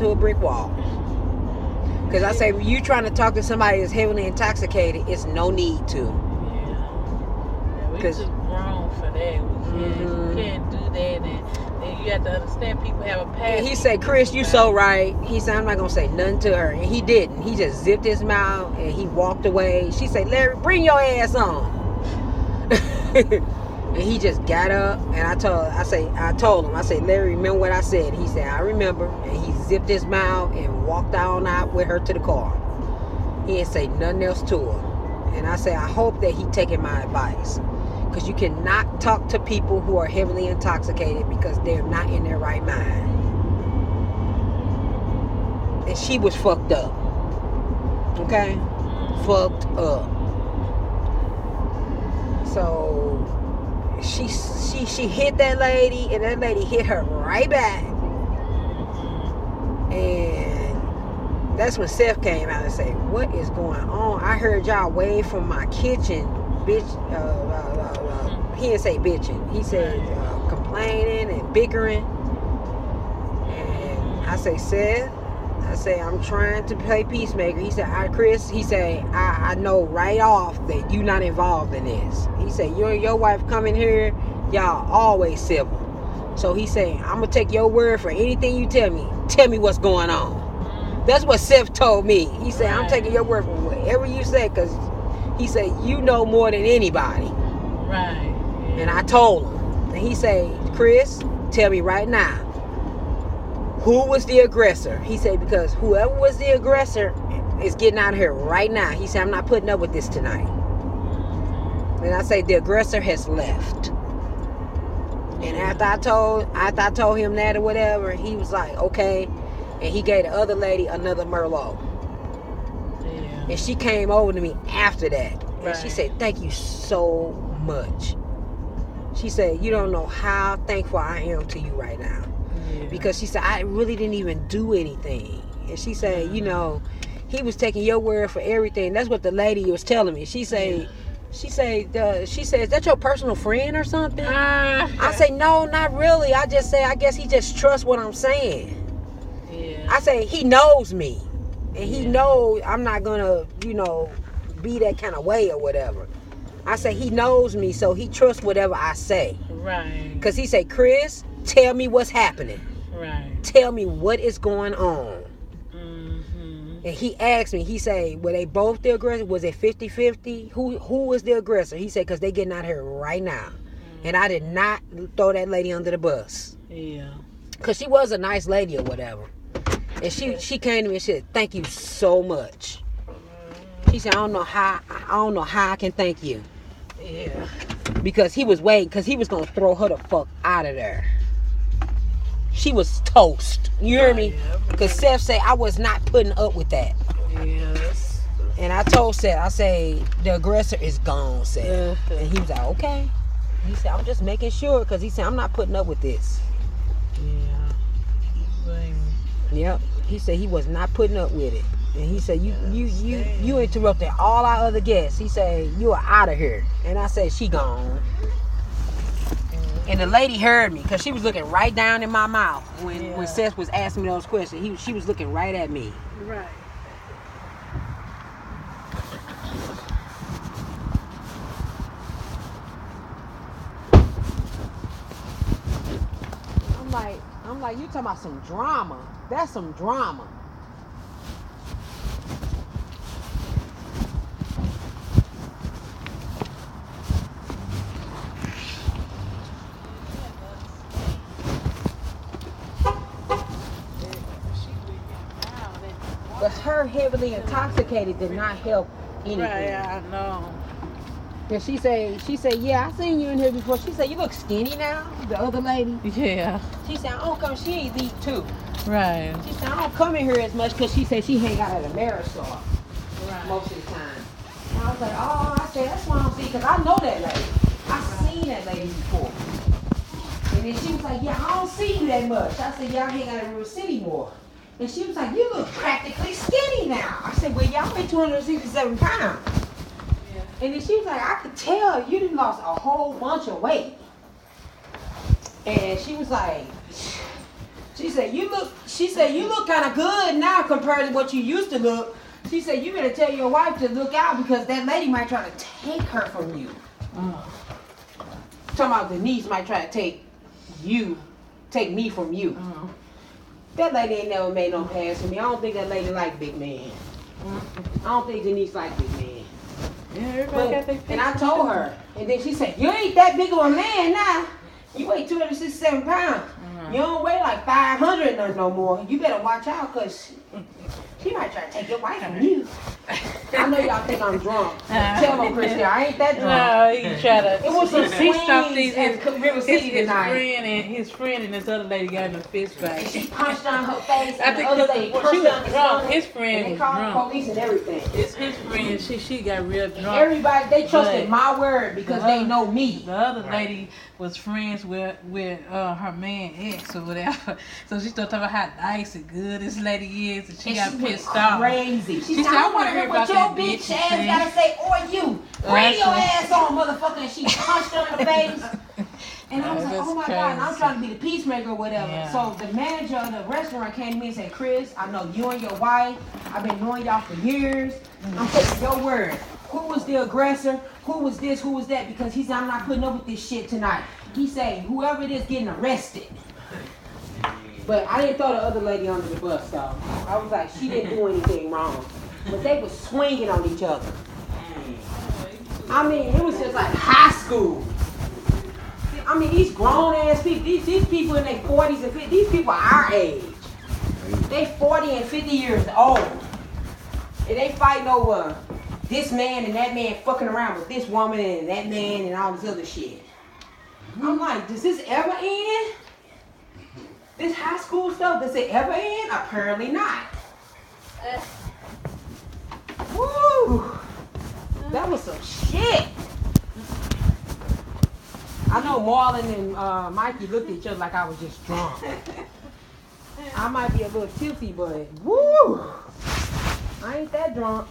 into a brick wall. Because I say, when you trying to talk to somebody that's heavily intoxicated, it's no need to. Yeah, we too grown for that. We can't do that. And you have to understand people have a past. And he said, Chris, you so right. He said, I'm not going to say nothing to her. And he didn't. He just zipped his mouth and he walked away. She said, Larry, bring your ass on. And he just got up, and I told him, I said, Larry, remember what I said? He said, I remember. And he zipped his mouth and walked on out with her to the car. He didn't say nothing else to her. And I said, I hope that he taking my advice. Because you cannot talk to people who are heavily intoxicated because they're not in their right mind. And she was fucked up. Okay? Fucked up. So she hit that lady, and that lady hit her right back. And that's when Seth came out and said, what is going on? I heard y'all wave from my kitchen, bitch. He didn't say bitching. He said complaining and bickering. And I say, Seth, I say, I'm trying to play peacemaker. He said, Chris, he said, I know right off that you not involved in this. He said, you and your wife coming here, y'all always civil. So he said, I'm going to take your word for anything you tell me. Tell me what's going on. That's what Seth told me. He said, I'm taking your word for whatever you say, because he said, you know more than anybody. Right. And I told him. And he said, Chris, tell me right now, who was the aggressor? He said, because whoever was the aggressor is getting out of here right now. He said, I'm not putting up with this tonight. And I say, the aggressor has left. And after I told him that or whatever, he was like, okay. And he gave the other lady another Merlot. Yeah. And she came over to me after that. And she said, thank you so much. She said, you don't know how thankful I am to you right now. Yeah. Because she said, I really didn't even do anything. And she said, you know, he was taking your word for everything. That's what the lady was telling me. She said, is that your personal friend or something? I say, no, not really. I just say, I guess he just trusts what I'm saying. Yeah. I say, he knows me. And he knows I'm not going to, you know, be that kind of way or whatever. I say, he knows me, so he trusts whatever I say. Right. Because he said, Chris, tell me what's happening. Right. Tell me what is going on. Mm-hmm. And he asked me, he said, were they both the aggressor? Was it 50-50? Who was the aggressor? He said, because they getting out here right now. Mm-hmm. And I did not throw that lady under the bus. Yeah. Because she was a nice lady or whatever. And she came to me and said, thank you so much. She said, I don't know how I can thank you. Yeah. Because he was waiting, because he was going to throw her the fuck out of there. She was toast. You hear me? Because Seth said I was not putting up with that. Yes. And I told Seth, I say, the aggressor is gone, Seth. And he was like, okay. He said, I'm just making sure, because he said, I'm not putting up with this. Yeah. Yep. He said he was not putting up with it. And he said, you interrupted all our other guests. He said, you are out of here. And I said, she gone. And the lady heard me, because she was looking right down in my mouth when Seth was asking me those questions. She was looking right at me. Right. I'm like, you talking about some drama. That's some drama. But her heavily intoxicated did not help anything. Right, I know. And she said, yeah, I seen you in here before. She said, you look skinny now, the other lady. Yeah. She said, I don't come, she ain't eat too. Right. She said, I don't come in here as much, because she said she hang out at Ameristar most of the time. And I was like, oh, I said, that's why I don't see, because I know that lady. I seen that lady before. And then she was like, yeah, I don't see you that much. I said, yeah, I hang out at River City more. And she was like, you look practically skinny now. I said, well, y'all weigh 267 pounds. Yeah. And then she was like, I could tell you done lost a whole bunch of weight. And she was like, She said, you look kind of good now compared to what you used to look. She said, you better tell your wife to look out because that lady might try to take her from you. Talking about Denise might try to take me from you. That lady ain't never made no pass for me. I don't think that lady like big man. I don't think Denise like big man. Yeah, everybody got their and I told her. And then she said, you ain't that big of a man now. You weigh 267 pounds. You don't weigh like 500 no more. You better watch out because she might try to take your wife from you. I know y'all think I'm drunk. Tell them, Christian, I ain't that drunk. No, he tried to. It was some he stopped these River City tonight. His friend and this other lady got in a fist fight. She punched on her face. I and think the other lady she was drunk. His and friend they was called drunk. the police and everything. It's his friend. She got real drunk. Everybody, they trusted my word because they know me. The other lady was friends with her man ex or whatever. So she started talking about how nice and good this lady is, and she got pissed off. Crazy. She said, said, I want to hear what your bitch ass gotta say, or you. Bring your ass on, motherfucker. And she punched her in the face. And I was like, oh my God. And I'm trying to be the peacemaker or whatever. Yeah. So the manager of the restaurant came to me and said, Chris, I know you and your wife. I've been knowing y'all for years. I'm taking your word. Who was the aggressor? Who was this? Who was that? Because he said, I'm not putting up with this shit tonight. He said, whoever it is getting arrested. But I didn't throw the other lady under the bus, though. I was like, she didn't do anything wrong. But they were swinging on each other. I mean, it was just like high school. I mean, these grown-ass people, these people in their 40s and 50s, these people are our age. They 40 and 50 years old. And they fighting over this man and that man fucking around with this woman and that man and all this other shit. I'm like, does this ever end? This high school stuff, does it ever end? Apparently not. Woo! That was some shit. I know Marlon and Mikey looked at each other like I was just drunk. I might be a little tilty, but woo! I ain't that drunk.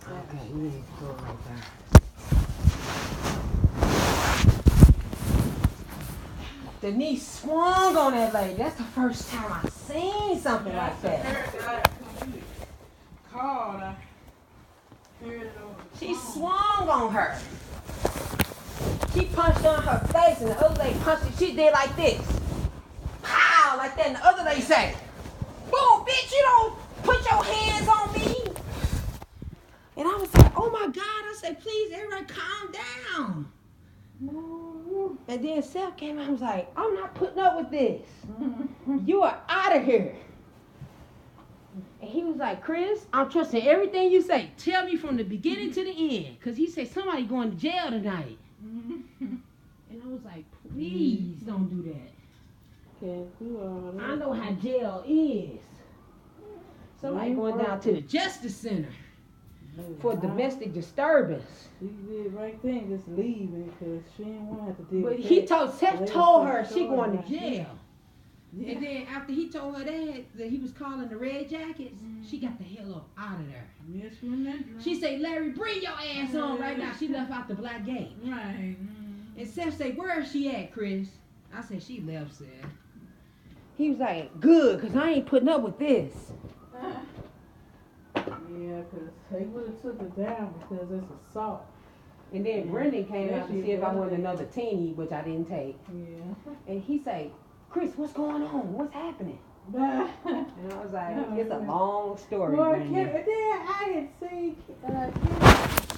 Okay, we need to go right there. Denise swung on that lady. That's the first time I seen something like that. She swung on her. She punched on her face and the other lady punched her. She did like this. Pow! Like that. And the other lady said, boom, bitch, you don't put your hands on me. And I was like, oh my God. I said, please, everybody calm down. And then Seth came out and was like, I'm not putting up with this. You are out of here. And he was like, Chris, I'm trusting everything you say. Tell me from the beginning to the end. Because he said somebody going to jail tonight. And I was like, please don't do that. I know how jail is. Somebody going down to the Justice Center for domestic disturbance. She did the right thing, just leaving because she didn't want to have to deal But with that. Seth told her she going to jail. Yeah. And then after he told her that he was calling the Red Jackets, she got the hell up out of there. Yes, from that drunk. She said, Larry, bring your ass on right now. She left out the black gate. Right. And Seth said, where is she at, Chris? I said, she left, Seth. He was like, good, because I ain't putting up with this. Yeah, because they would have took it down because it's assault. And then Brendan came out to see if I wanted another teeny, which I didn't take. Yeah. And he said, Chris, what's going on? What's happening? And I was like, it's a long story. Well, Brendan. then I had seen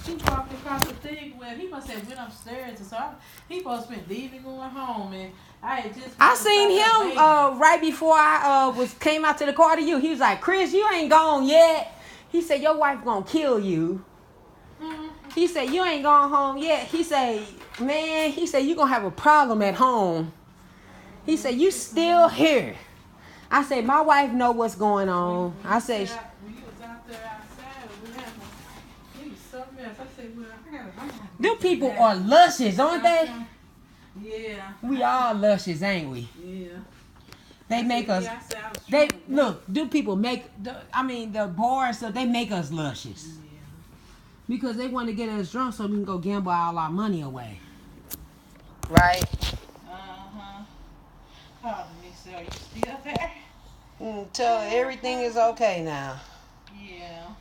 she walked across the thing where he must have went upstairs and so he must have been leaving, going home, and I had just. I seen him right before I came out to the car to you. He was like, Chris, you ain't gone yet. He said, your wife gonna kill you. He said, you ain't gone home yet. He said, man, you gonna have a problem at home. He said, you still here. I said, my wife know what's going on. I said, when you was out there outside, it was something else. I said, well, I gotta. them people are luscious, aren't they? Yeah. We all luscious, ain't we? Yeah. They make us. Do people make? The bars, so they make us luscious. Yeah. Because they want to get us drunk so we can go gamble all our money away. Right. Oh, Denise, are you still there? Tell her everything is okay now. Yeah.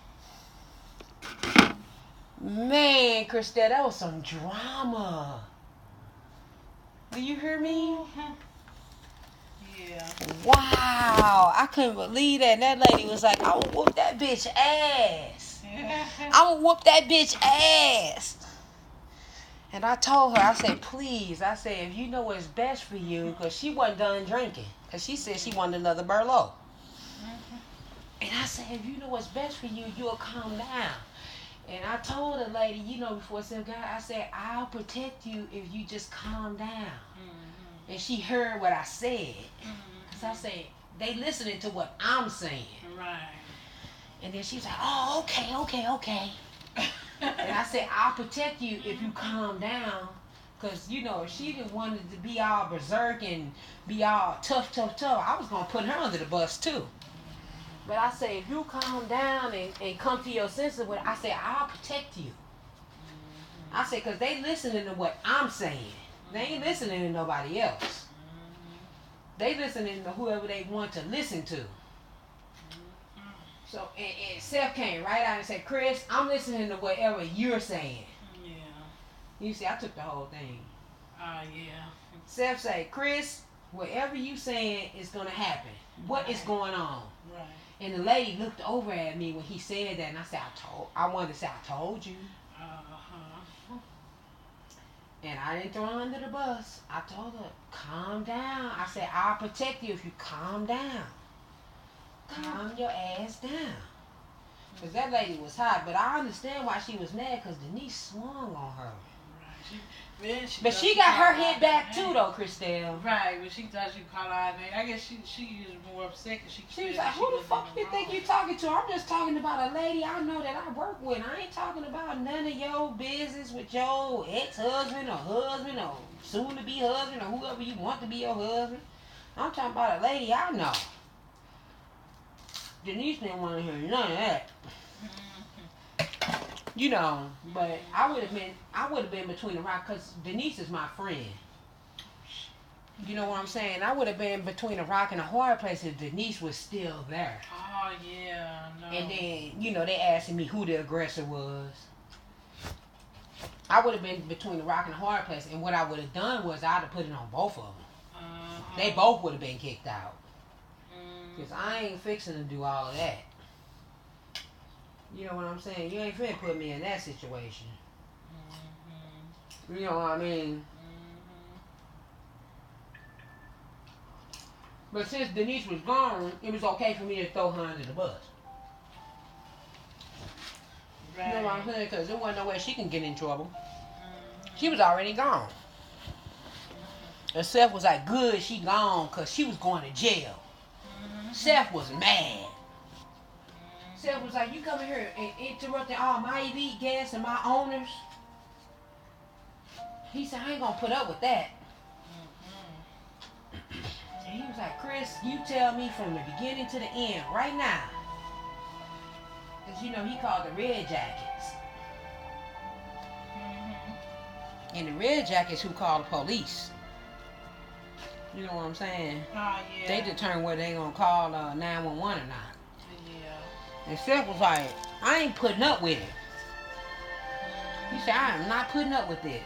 Man, Christelle, that was some drama. Do you hear me? Yeah. Wow, I couldn't believe that. And that lady was like, I will whoop that bitch ass. I will whoop that bitch ass. And I told her, I said, please, I said, if you know what's best for you, because she wasn't done drinking. Because she said she wanted another Merlot. And I said, if you know what's best for you, you'll calm down. And I told the lady, before I said, God, I said, I'll protect you if you just calm down. And she heard what I said. Because I said, they listening to what I'm saying. Right. And then she's like, oh, okay. And I said, I'll protect you if you calm down. Because, if she didn't want to be all berserk and be all tough, I was going to put her under the bus too. But I said, if you calm down and come to your senses, I said, I'll protect you. I said, because they listening to what I'm saying. They ain't listening to nobody else. They listening to whoever they want to listen to. So, and Seth came right out and said, Chris, I'm listening to whatever you're saying. Yeah. You see, I took the whole thing. Yeah. Seth said, Chris, whatever you saying is going to happen. What is going on? Right. And the lady looked over at me when he said that, and I said, I wanted to say, I told you. And I didn't throw her under the bus. I told her, calm down. I said, I'll protect you if you calm down. Calm your ass down. Because that lady was hot, but I understand why she was mad, because Denise swung on her. But she got her hit back too, though, Christelle. Right, but she thought she called her name. I guess she was more upset because she was like, who the fuck you think you talking to? I'm just talking about a lady I know that I work with. I ain't talking about none of your business with your ex-husband or soon-to-be husband or whoever you want to be your husband. I'm talking about a lady I know. Denise didn't want to hear none of that. But I would have been between the rock, because Denise is my friend. You know what I'm saying? I would have been between a rock and a hard place if Denise was still there. Oh, yeah, no. And then, they asking me who the aggressor was. I would have been between the rock and a hard place, and what I would have done was I'd have put it on both of them. They both would have been kicked out. Because I ain't fixing to do all of that. You know what I'm saying? You ain't finna put me in that situation. You know what I mean? But since Denise was gone, it was okay for me to throw her under the bus. Right. You know what I'm saying? Because there wasn't no way she can get in trouble. She was already gone. And Seth was like, good, she gone, because she was going to jail. Seth was mad. Seth was like, you coming here and interrupting all my elite guests and my owners? He said, I ain't going to put up with that. And he was like, Chris, you tell me from the beginning to the end, right now. Because, he called the Red Jackets. And the Red Jackets who called the police. You know what I'm saying? Oh, yeah. They determine whether they going to call 911 or not. Yeah. And Seth was like, I ain't putting up with it. He said, I am not putting up with this.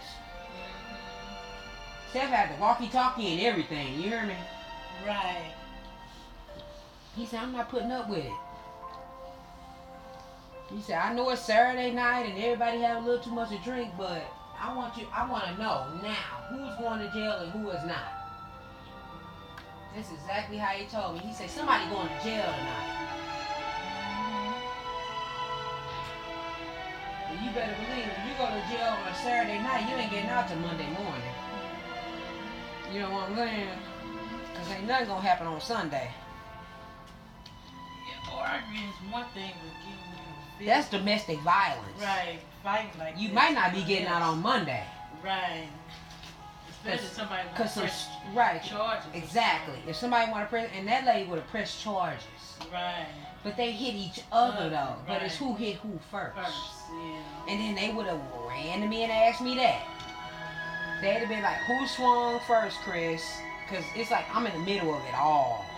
Seth had the walkie-talkie and everything. You hear me? Right. He said, I'm not putting up with it. He said, I know it's Saturday night and everybody have a little too much to drink, but I want to know now who's going to jail and who is not. That's exactly how he told me. He said, somebody going to jail tonight. And you better believe if you go to jail on a Saturday night, you ain't getting out till Monday morning. You know what I'm saying? Because ain't nothing going to happen on Sunday. Yeah, arguing is one thing, but getting... That's domestic violence. Right. Fighting like you might not be getting out on Monday. Right. Especially somebody want to press charges. Exactly. If somebody want to press, and that lady would have pressed charges. Right. But they hit each other though. Right. But it's who hit who first. Yeah. And then they would have ran to me and asked me that. They'd have been like, who swung first, Chris? Cause it's like I'm in the middle of it all.